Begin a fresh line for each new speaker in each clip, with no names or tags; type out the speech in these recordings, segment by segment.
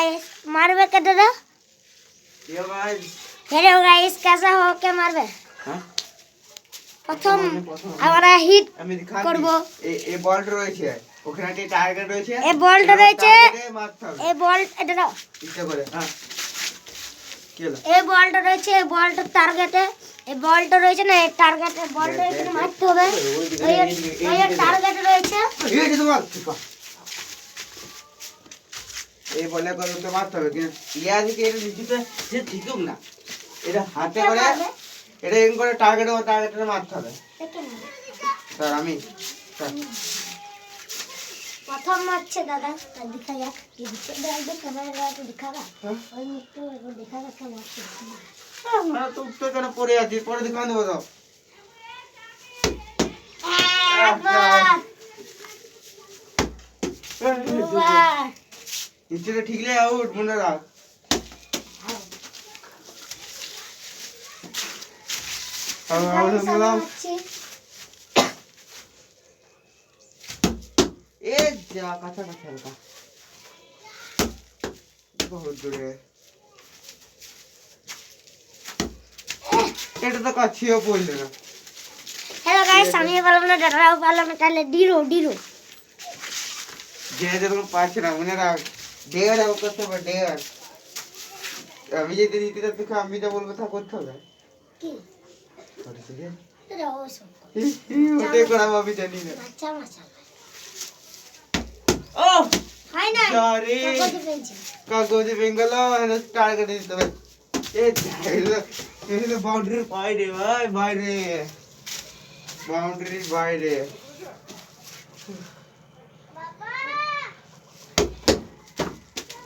guys मारबे के दादा hello guys कैसा हो के मारबे প্রথম আমরা হিট করব
এই বলটা রয়েছে ওখানে একটা টার্গেট রয়েছে
এই বলটা রয়েছে এই বল এটা দাও
ইচ্ছা করে হ্যাঁ কি হলো
এই বলটা রয়েছে এই বলটা টার্গেটে এই বলটা রয়েছে না এই টার্গেটে বলটা এখানে মারতে হবে এই টার্গেট রয়েছে
এই যে তোমার এই বলে করে তো মারতে হবে কিন্তু ইয়া দিকে এটা নিচেতে সে ঠিকুক না এটা হাতে করে এটা এম করে টার্গেটে মারতে হবে স্যার আমি
প্রথম মারছে দাদা দেখা যাক কি দিচ্ছে একদম ক্যামেরা দেখাবা ওই একটু দেখাবা কেমন মারছে
আমরা তো উত্তর কেন পড়ে আছি পরে দেখান দেবো তো নিচেটা ঠিকলে আউট মনে রাখ এ যা কাঁচা কাঁচা হালকা বহুত দূরে এটা তো কাছিও পড়লে না
হ্যালো গাইস আমি বললাম না দাদাও বললাম না তাহলে ডিরো
যে যেরকম পাচ্ছে না মনে রাখ ডেয়ার আউট করতে হবে ডেয়ার আমি যদি দিতে দেখো আমি যা বলবো তা করতে হবে
কি
ওটাই করা আমি জানি না ও
হয় না
সরি কাগজে বেঙ্গল টার্গেট দিতে হবে এই বাউন্ডারির বাইরে ভাই বাইরে বাউন্ডারির বাইরে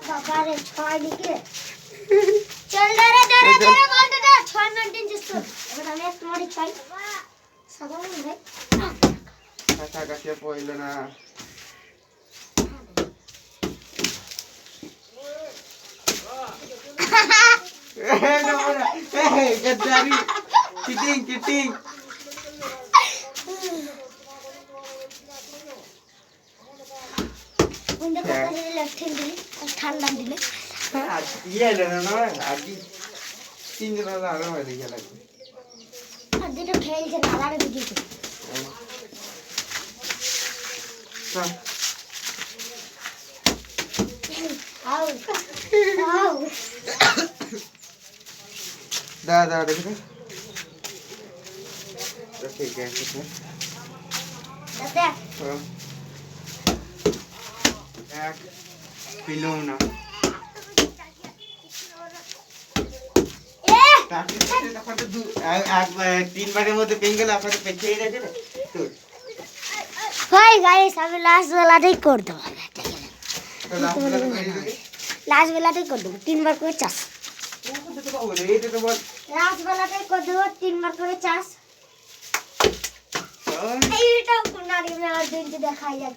বাবা রে ছয় দিকে চল রে বলতে দে 6 মেইনটেইন করতে এবার আমি একটু মারি ছয় সাধারণ ভাই
কাঁচা কাছে পড়লো না গদ্দারি চিটিং
উন্ডে কথা দিলে লেফট হ্যান্ড দিলে ঠান্ডা দিলে
আজ ইয়ে না না আজ তিন দিন আগে হয়ে গেল
আর দুটো খেলছে নালারে দিকে আউ
দাদা দেখো ঠিক আছে
দাদা
এক পিলো না তিনবারের মধ্যে পেঙ্গেল আপনাদের পেছিয়ে গেছে না
ভাই গাইস আমি লাস্ট বেলাটাই করে দেবো লাস্ট বেলাটাই করে দেবো 3 বার করে চাষ লাস্ট বেলাটাই করে দেবো 3 বার করে চাষ এইটাও কোন নারী মেলার দিন দেখাই যাচ্ছে